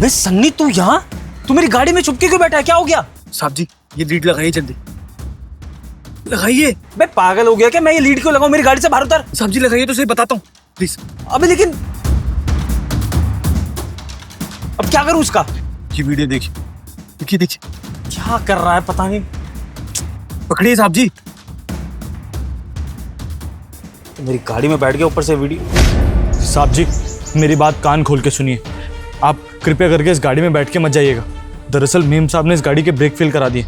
अबे सन्नी तू यहाँ? तू मेरी गाड़ी में चुपके क्यों बैठा है? क्या हो गया? साहब जी ये लीड लगाइए, जल्दी लगाइए। बे पागल हो गया क्या? मैं ये लीड क्यों लगाऊं? मेरी गाड़ी से बाहर उतर। साहब जी लगाइए तो सही, बताता हूँ प्लीज। अबे लेकिन अब क्या करूं उसका? ये वीडियो देखिए, देखिए देखिए क्या कर रहा है पता नहीं। पकड़िए साहब जी। तो मेरी गाड़ी में बैठ गया, ऊपर से वीडियो। साहब जी मेरी बात कान खोल के सुनिए, आप कृपया करके इस गाड़ी में बैठ के मत जाइएगा। दरअसल मेम साहब ने इस गाड़ी के ब्रेक फेल करा दिए।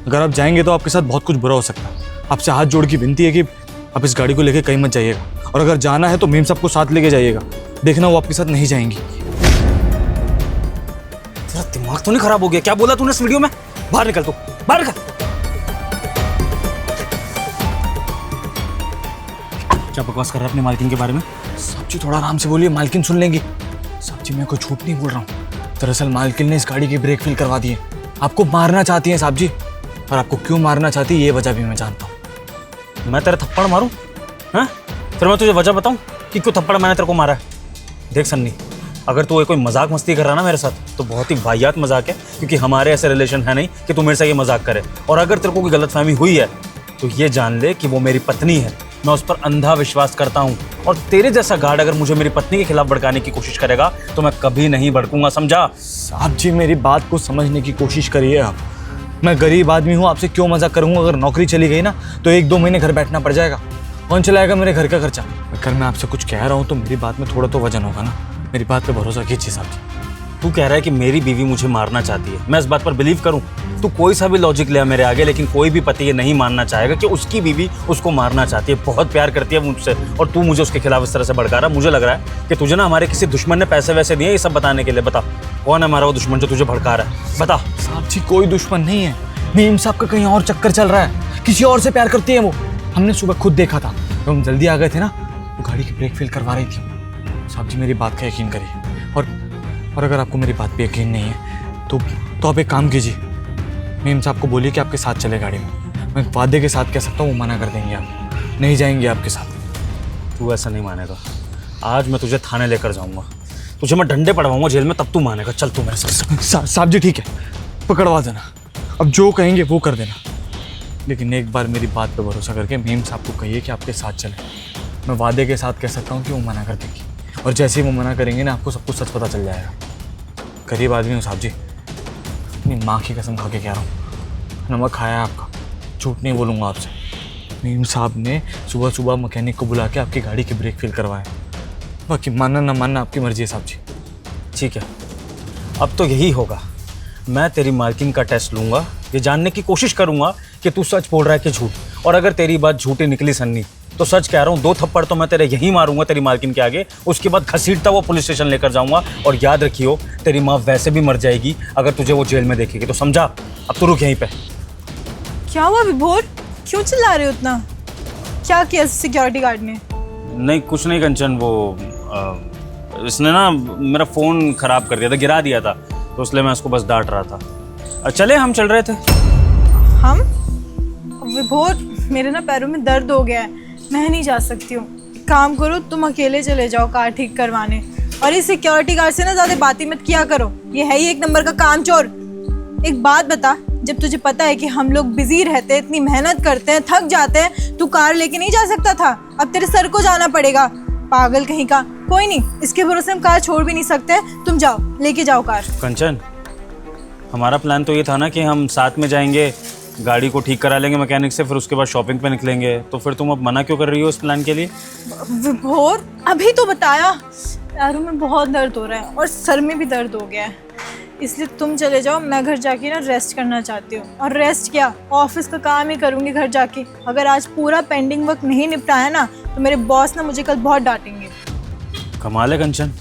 अगर आप जाएंगे तो आपके साथ बहुत कुछ बुरा हो सकता है। आपसे हाथ जोड़ की विनती है कि आप इस गाड़ी को लेकर कहीं मत जाइएगा, और अगर जाना है तो मेम साहब को साथ लेके जाइएगा। देखना वो आपके साथ नहीं जाएंगी। तेरा दिमाग तो नहीं खराब हो गया? क्या बोला तूने इस वीडियो में? बाहर निकल, तू बाहर निकल। क्या बकवास कर रहा है अपने मालकिन के बारे में? साहब जी थोड़ा आराम से बोलिए, मालकिन सुन लेंगी। साहब जी मैं कोई झूठ नहीं बोल रहा हूँ। दरअसल मालकिन ने इस गाड़ी की ब्रेक फेल करवा दी है। आपको मारना चाहती हैं साहब जी, और आपको क्यों मारना चाहती है ये वजह भी मैं जानता हूँ। मैं तेरा थप्पड़ मारूं? हाँ, फिर मैं तुझे वजह बताऊं कि क्यों थप्पड़ मैंने तेरे को मारा है। देख सन्नी, अगर तू कोई मजाक मस्ती कर रहा ना मेरे साथ, तो बहुत ही वाहियात मजाक है, क्योंकि हमारे ऐसे रिलेशन है नहीं कि तू मेरे से ये मजाक करे। और अगर तेरे को कोई गलतफहमी हुई है तो ये जान ले कि वो मेरी पत्नी है। मैं उस पर अंधा विश्वास करता हूँ, और तेरे जैसा गार्ड अगर मुझे मेरी पत्नी के खिलाफ भड़काने की कोशिश करेगा तो मैं कभी नहीं भड़कूंगा, समझा? साहब जी मेरी बात को समझने की कोशिश करिए आप। मैं गरीब आदमी हूँ, आपसे क्यों मजाक करूँगा? अगर नौकरी चली गई ना तो 1-2 महीने घर बैठना पड़ जाएगा। कौन चलाएगा मेरे घर का खर्चा? अगर मैं आपसे कुछ कह रहा हूँ तो मेरी बात में थोड़ा तो वजन होगा ना। मेरी बात पे भरोसा कीजिए साहब जी। तू कह रहा है कि मेरी बीवी मुझे मारना चाहती है, मैं इस बात पर बिलीव करूं? तू कोई सा भी लॉजिक ले मेरे आगे, लेकिन कोई भी पति ये नहीं मानना चाहेगा कि उसकी बीवी उसको मारना चाहती है। बहुत प्यार करती है मुझसे, और तू मुझे उसके खिलाफ इस तरह से भड़का रहा है। मुझे लग रहा है कि तुझे ना हमारे किसी दुश्मन ने पैसे वैसे दिए ये सब बताने के लिए। बता कौन है हमारा वो दुश्मन जो तुझे भड़का रहा है? बता। साहब जी कोई दुश्मन नहीं है, मेम साहब का कहीं और चक्कर चल रहा है, किसी और से प्यार करती है वो। हमने सुबह खुद देखा था, जब हम जल्दी आ गए थे ना, वो गाड़ी की ब्रेक फेल करवा रही थी। साहब जी मेरी बात का यकीन करिए, और अगर आपको मेरी बात पे यकीन नहीं है तो आप एक काम कीजिए, मेम साहब को बोलिए कि आपके साथ चले गाड़ी में। मैं वादे के साथ कह सकता हूँ वो मना कर देंगे, आप नहीं जाएंगे आपके साथ। तू ऐसा नहीं मानेगा। आज मैं तुझे थाने लेकर जाऊंगा, तुझे मैं डंडे पड़वाऊंगा जेल में, तब तू मानेगा। चल तू मेरे साथ। साहब जी ठीक है, पकड़वा देना, अब जो कहेंगे वो कर देना, लेकिन एक बार मेरी बात पे भरोसा करके मेम साहब को कहिए कि आपके साथ चले। मैं वादे के साथ कह सकता हूँ कि वो मना कर देंगी, और जैसे ही वो मना करेंगे ना आपको सब कुछ सच पता चल जाएगा। गरीब आदमी हूँ साहब जी, अपनी माँ की कसम खा के कह रहा हूँ, नमक खाया है आपका, झूठ नहीं बोलूँगा आपसे। मेम साहब ने सुबह सुबह मैकेनिक को बुला के आपकी गाड़ी की ब्रेक फेल करवाया। बाकी मानना ना मानना आपकी मर्जी है साहब जी। ठीक है, अब तो यही होगा। मैं तेरी मालकिन का टेस्ट लूंगा, ये जानने की कोशिश करूंगा कि तू सच बोल रहा है कि झूठ। और अगर तेरी बात झूठी निकली सन्नी, तो सच कह रहा हूँ 2 थप्पड़ तो मैं तेरे यहीं मारूंगा तेरी मालकिन के आगे। उसके बाद घसीटता हुआ पुलिस स्टेशन लेकर जाऊंगा। और याद रखियो, तेरी माँ वैसे भी मर जाएगी अगर तुझे वो जेल में देखेगी, तो समझा? अब तो रुक यहीं पे। क्या हुआ विभोर, क्यों चिल्ला रहे हो इतना? क्या किया सिक्योरिटी गार्ड ने? नहीं कुछ नहीं कंचन, वो इसने ना मेरा फ़ोन ख़राब कर दिया था, गिरा दिया था, तो इसलिए मैं उसको बस डांट रहा था। चले हम चल रहे थे। हम? विभोर मेरे ना पैरों में दर्द हो गया है, मैं नहीं जा सकती हूँ। काम करो, तुम अकेले चले जाओ कार ठीक करवाने, और इस सिक्योरिटी गार्ड से ना ज़्यादा बातें मत किया करो, ये है ही 1 नंबर का कामचोर। एक बात बता, जब तुझे पता है कि हम लोग बिजी रहते हैं, इतनी मेहनत करते हैं, थक जाते हैं, तू कार लेके नहीं जा सकता था? अब तेरे सर को जाना पड़ेगा, पागल कहीं का। कोई नहीं, इसके भरोसे हम कार छोड़ भी नहीं सकते, तुम जाओ लेके जाओ कार। कंचन, हमारा प्लान तो ये था ना कि हम साथ में जाएंगे, गाड़ी को ठीक करा लेंगे मैकेनिक से, फिर उसके बाद शॉपिंग पे निकलेंगे। तो फिर तुम अब मना क्यों कर रही हो इस प्लान के लिए? विभोर अभी तो बताया, पैरों में बहुत दर्द हो रहा है और सर में भी दर्द हो गया है, इसलिए तुम चले जाओ। मैं घर जाके ना रेस्ट करना चाहती हूँ। और रेस्ट क्या, ऑफिस का काम ही करूँगी घर जाके। अगर आज पूरा पेंडिंग वर्क नहीं निपटाया ना तो मेरे बॉस ना मुझे कल बहुत डांटेंगे। कमाल है कंचन,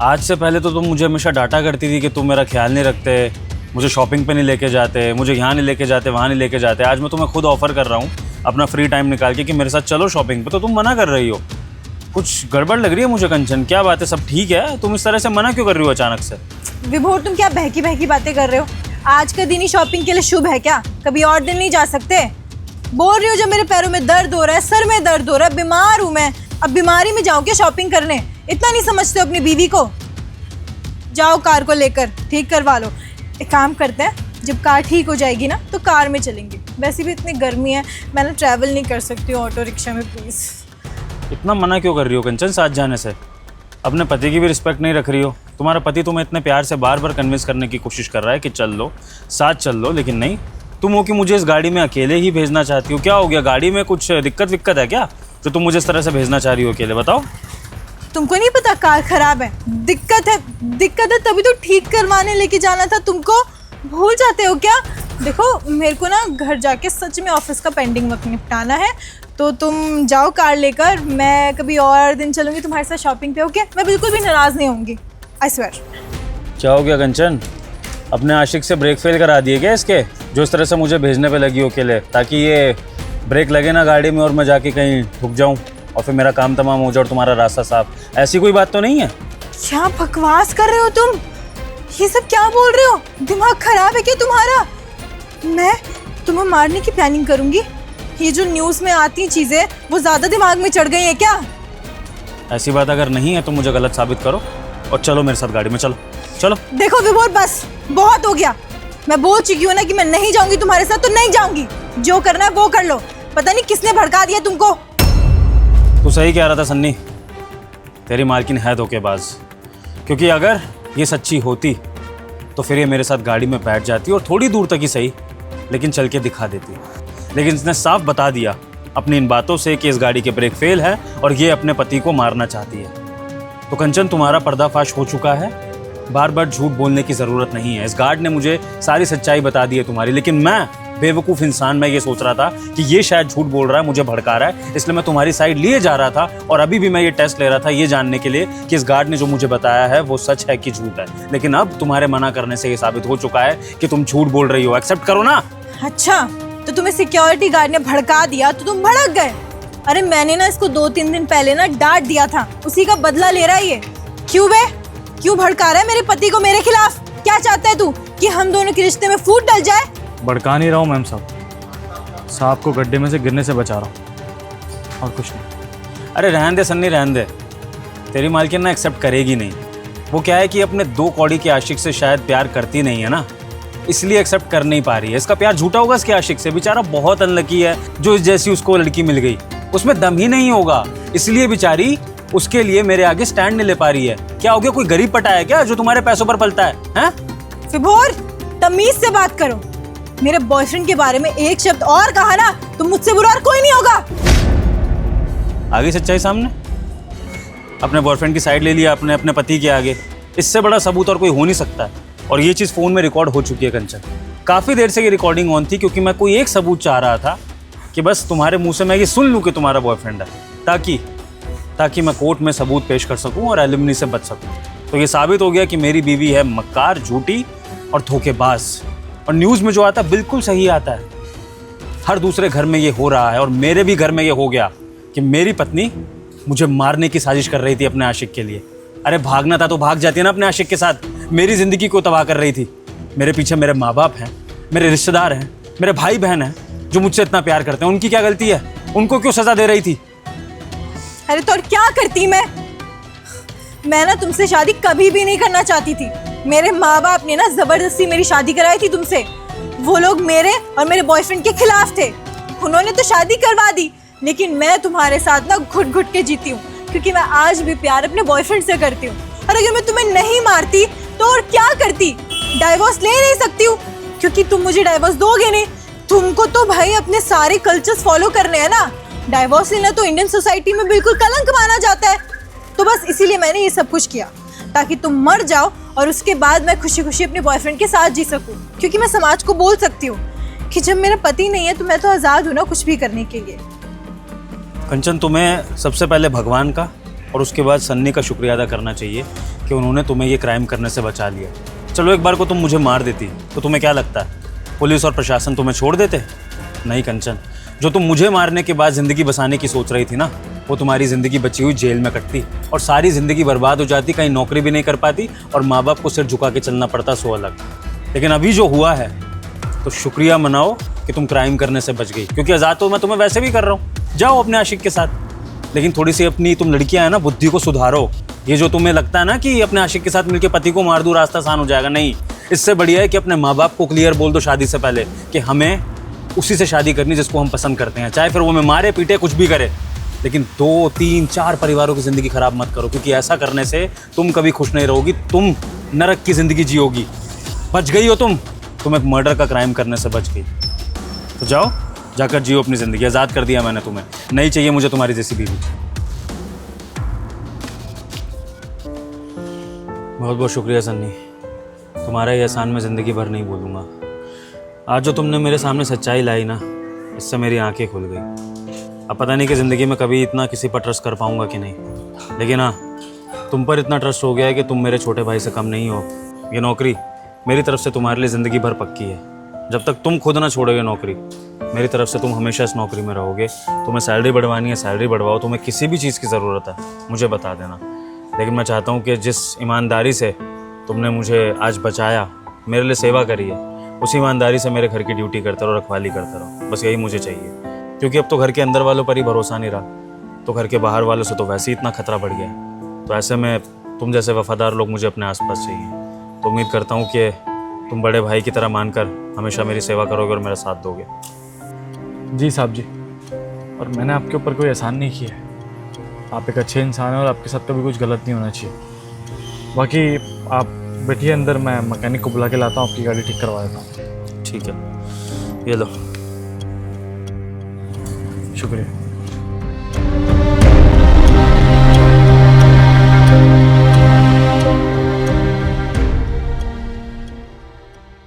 आज से पहले तो तुम मुझे हमेशा डांटा करती थी कि तुम मेरा ख्याल नहीं रखते, मुझे शॉपिंग पे नहीं लेके जाते, मुझे यहाँ नहीं लेके जाते, वहाँ नहीं लेके जाते। आज मैं तुम्हें खुद ऑफर कर रहा हूँ अपना फ्री टाइम निकाल के कि मेरे साथ चलो शॉपिंग पे, तो तुम मना कर रही हो। कुछ गड़बड़ लग रही है मुझे कंचन, क्या बात है? सब ठीक है? तुम इस तरह से मना क्यों कर रही हो अचानक से? विभोर तुम क्या बहकी बहकी बातें कर रहे हो? आज का दिन ही शॉपिंग के लिए शुभ है क्या? कभी और दिन नहीं जा सकते? बोल रही हो जब मेरे पैरों में दर्द हो रहा है, सर में दर्द हो रहा है, बीमार हूँ मैं, अब बीमारी में जाऊँ क्या शॉपिंग करने? इतना नहीं समझते हो अपनी बीवी को? जाओ कार को लेकर ठीक करवा लो। एक काम करते हैं, जब कार ठीक हो जाएगी ना तो कार में चलेंगे। वैसे भी इतनी गर्मी है, मैं ना ट्रैवल नहीं कर सकती हूँ ऑटो रिक्शा में, प्लीज़। इतना मना क्यों कर रही हो कंचन साथ जाने से? अपने पति की भी रिस्पेक्ट नहीं रख रही हो। तुम्हारा पति तुम्हें इतने प्यार से बार बार कन्विंस करने की कोशिश कर रहा है कि चल लो, साथ चल लो, लेकिन नहीं। तुम हो कि मुझे इस गाड़ी में अकेले ही भेजना चाहती हो। क्या हो गया, गाड़ी में कुछ दिक्कत विक्कत है क्या जो तुम मुझे इस तरह से भेजना चाह रही हो अकेले? बताओ। तुमको नहीं पता कार खराब है, दिक्कत है, तभी तो ठीक करवाने लेके जाना था तुमको। भूल जाते हो क्या? देखो मेरे को ना घर जाके सच में ऑफिस का पेंडिंग वर्क निपटाना है, तो तुम जाओ कार लेकर। मैं कभी और दिन चलूँगी तुम्हारे साथ शॉपिंग पे, ओके? मैं बिल्कुल भी नाराज़ नहीं होंगी, आई स्वेयर। क्या हो गया कंचन, अपने आशिक से ब्रेक फेल करा दिए क्या इसके, जो इस तरह से मुझे भेजने पे लगी हो अकेले, ताकि ये ब्रेक लगे ना गाड़ी में और मैं जाके कहीं ठुक जाऊँ और फिर मेरा काम तमाम हो जाए और तुम्हारा रास्ता साफ? ऐसी कोई बात तो नहीं है? क्या बकवास कर रहे हो तुम? ये सब क्या बोल रहे हो? दिमाग खराब है क्या तुम्हारा? मैं तुम्हें मारने की प्लानिंग करूंगी? ये जो न्यूज़ में आती चीज़ें वो ज़्यादा दिमाग में चढ़ गई है क्या? ऐसी बात अगर नहीं है तो मुझे गलत साबित करो और चलो मेरे साथ गाड़ी में, चलो चलो। देखो विभोर, बस बहुत हो गया। मैं बोल चुकी हूँ ना कि मैं नहीं जाऊंगी तुम्हारे साथ, तो नहीं जाऊंगी। जो करना है वो कर लो। पता नहीं किसने भड़का दिया तुमको। तू सही कह रहा था सन्नी, तेरी मालकिन है धोखेबाज। क्योंकि अगर ये सच्ची होती तो फिर ये मेरे साथ गाड़ी में बैठ जाती और थोड़ी दूर तक ही सही लेकिन चल के दिखा देती। लेकिन इसने साफ बता दिया अपनी इन बातों से कि इस गाड़ी के ब्रेक फेल है और ये अपने पति को मारना चाहती है। तो कंचन, तुम्हारा पर्दाफाश हो चुका है। बार बार झूठ बोलने की ज़रूरत नहीं है। इस गार्ड ने मुझे सारी सच्चाई बता दी है तुम्हारी, लेकिन मैं बेवकूफ़ इंसान, मैं ये सोच रहा था कि ये शायद झूठ बोल रहा है, मुझे भड़का रहा है, इसलिए मैं तुम्हारी साइड लिए जा रहा था। और अभी भी मैं ये टेस्ट ले रहा था ये जानने के लिए कि इस गार्ड ने जो मुझे बताया है वो सच है कि झूठ है। लेकिन अब तुम्हारे मना करने से ये साबित हो चुका है कि तुम झूठ बोल रही हो। एक्सेप्ट करो ना। अच्छा, तो तुम्हें सिक्योरिटी गार्ड ने भड़का दिया तो तुम भड़क गए? अरे मैंने ना इसको 2-3 दिन पहले ना डांट दिया था, उसी का बदला ले रहा है ये। क्यों बे, क्यों भड़का रहा है मेरे पति को मेरे खिलाफ? क्या चाहता है तू, कि हम दोनों के रिश्ते में फूट डल जाए? भड़का नहीं रहा हूँ मैम साहब को गड्ढे में से गिरने से बचा रहा हूँ, और कुछ नहीं। अरे रहने दे सन्नी, रहने दे। तेरी मालकिन ना एक्सेप्ट करेगी नहीं। वो क्या है कि अपने 2 कौड़ी के आशिक से शायद प्यार करती नहीं है ना, इसलिए एक्सेप्ट कर नहीं पा रही है। इसका प्यार झूठा होगा इसके आशिक से। बेचारा बहुत अनलकी है जो इस जैसी उसको लड़की मिल गई, उसमें दम ही नहीं होगा, इसलिए बेचारी उसके लिए मेरे आगे स्टैंड नहीं ले पा रही है। क्या हो गया, कोई गरीब पटा है क्या जो तुम्हारे पैसों पर पलता है? हैं? विभोर, तमीज से बात करो। मेरे बॉयफ्रेंड के बारे में एक शब्द और कहा ना तो मुझसे बुरा और कोई नहीं होगा। आगे सच्चाई सामने, अपने बॉयफ्रेंड की साइड ले लिया आपने अपने पति के आगे। इससे बड़ा सबूत और कोई हो नहीं सकता है। और ये चीज़ फ़ोन में रिकॉर्ड हो चुकी है कंचन। काफ़ी देर से ये रिकॉर्डिंग ऑन थी क्योंकि मैं कोई एक सबूत चाह रहा था कि बस तुम्हारे मुंह से मैं ये सुन लूँ कि तुम्हारा बॉयफ्रेंड है, ताकि मैं कोर्ट में सबूत पेश कर सकूं और एलिमनी से बच सकूं। तो ये साबित हो गया कि मेरी बीवी है मक्कार, झूठी और धोखेबाज। और न्यूज़ में जो आता है बिल्कुल सही आता है। हर दूसरे घर में ये हो रहा है और मेरे भी घर में ये हो गया कि मेरी पत्नी मुझे मारने की साजिश कर रही थी अपने आशिक के लिए। अरे भागना था तो भाग जाती है ना अपने आशिक के साथ, मेरी ज़िंदगी को तबाह कर रही थी। मेरे पीछे मेरे माँ बाप हैं, मेरे रिश्तेदार हैं, मेरे भाई बहन हैं जो मुझसे इतना प्यार करते हैं। उनकी क्या गलती है? उनको क्यों सज़ा दे रही थी? अरे तो और क्या करती मैं ना तुमसे शादी कभी भी नहीं करना चाहती थी। मेरे माँ बाप ने ना जबरदस्ती मेरी शादी कराई थी तुमसे। वो लोग मेरे और मेरे बॉयफ्रेंड के खिलाफ थे, उन्होंने तो शादी करवा दी। लेकिन मैं तुम्हारे साथ ना घुट घुट के जीती हूँ, क्योंकि मैं आज भी प्यार अपने बॉयफ्रेंड से करती हूँ। और अगर मैं तुम्हें नहीं मारती तो और क्या करती? डाइवोर्स ले नहीं सकती हूँ क्योंकि तुम मुझे डाइवोर्स दोगे नहीं। तुमको तो भाई अपने सारे कल्चर्स फॉलो करने हैं ना। डाइवोर्स लेना तो इंडियन सोसाइटी में बिल्कुल कलंक माना जाता है। तो बस इसीलिए मैंने ये सब कुछ किया, ताकि तुम मर जाओ और उसके बाद मैं खुशी खुशी अपने बॉयफ्रेंड के साथ जी सकूं। क्योंकि मैं समाज को बोल सकती हूँ कि जब मेरा पति नहीं है तो मैं तो आज़ाद हूँ ना कुछ भी करने के लिए। कंचन, तुम्हें सबसे पहले भगवान का और उसके बाद सन्नी का शुक्रिया अदा करना चाहिए कि उन्होंने तुम्हें ये क्राइम करने से बचा लिया। चलो एक बार को तुम मुझे मार देती तो तुम्हें क्या लगता है पुलिस और प्रशासन तुम्हें छोड़ देते? नहीं कंचन, जो तुम मुझे मारने के बाद ज़िंदगी बसाने की सोच रही थी ना, वो तुम्हारी ज़िंदगी बची हुई जेल में कटती और सारी ज़िंदगी बर्बाद हो जाती, कहीं नौकरी भी नहीं कर पाती और माँ बाप को सिर झुका के चलना पड़ता, सो अलग। लेकिन अभी जो हुआ है तो शुक्रिया मनाओ कि तुम क्राइम करने से बच गई, क्योंकि आज़ाद तो मैं तुम्हें वैसे भी कर रहा हूँ। जाओ अपने आशिक के साथ, लेकिन थोड़ी सी अपनी तुम लड़कियाँ हैं ना बुद्धि को सुधारो। ये जो तुम्हें लगता है ना कि अपने आशिक के साथ मिलके पति को मार दूं रास्ता आसान हो जाएगा, नहीं। इससे बढ़िया है कि अपने माँ बाप को क्लियर बोल दो शादी से पहले कि हमें उसी से शादी करनी जिसको हम पसंद करते हैं, चाहे फिर वो हमें मारे पीटे कुछ भी करे, लेकिन 2, 3, 4 परिवारों की ज़िंदगी ख़राब मत करो, क्योंकि ऐसा करने से तुम कभी खुश नहीं रहोगी, तुम नरक की ज़िंदगी जियोगी। बच गई हो तुम एक मर्डर का क्राइम करने से बच गई। तो जाओ, जाकर जियो अपनी ज़िंदगी, आज़ाद कर दिया मैंने तुम्हें, नहीं चाहिए मुझे तुम्हारी जैसी बीवी। बहुत बहुत शुक्रिया सन्नी, तुम्हारा ये एहसान मैं ज़िंदगी भर नहीं भूलूंगा। आज जो तुमने मेरे सामने सच्चाई लाई ना, इससे मेरी आंखें खुल गई। अब पता नहीं कि ज़िंदगी में कभी इतना किसी पर ट्रस्ट कर पाऊंगा कि नहीं, लेकिन हाँ, तुम पर इतना ट्रस्ट हो गया है कि तुम मेरे छोटे भाई से कम नहीं हो। ये नौकरी मेरी तरफ से तुम्हारे लिए ज़िंदगी भर पक्की है। जब तक तुम खुद ना छोड़ोगे नौकरी, मेरी तरफ से तुम हमेशा इस नौकरी में रहोगे। तुम्हें सैलरी बढ़वानी है, सैलरी बढ़वाओ। तुम्हें किसी भी चीज़ की ज़रूरत है, मुझे बता देना। लेकिन मैं चाहता हूँ कि जिस ईमानदारी से तुमने मुझे आज बचाया, मेरे लिए सेवा करी है, उसी ईमानदारी से मेरे घर की ड्यूटी करते रहो, रखवाली करते रहो। बस यही मुझे चाहिए, क्योंकि अब तो घर के अंदर वालों पर ही भरोसा नहीं रहा, तो घर के बाहर वालों से तो वैसे ही इतना खतरा बढ़ गया है। तो ऐसे में तुम जैसे वफादार लोग मुझे अपने आसपास चाहिए। तो उम्मीद करता हूँ कि तुम बड़े भाई की तरह मानकर हमेशा मेरी सेवा करोगे और मेरा साथ दोगे। जी साहब जी, और मैंने आपके ऊपर कोई एहसान नहीं किया है। आप एक अच्छे इंसान हैं और आपके साथ कभी कुछ गलत नहीं होना चाहिए। बाकी आप बैठिए अंदर, मैं मैकेनिक को बुला के लाता हूँ, आपकी गाड़ी ठीक करवा देता हूँ। ठीक है, ये लो। शुक्रिया।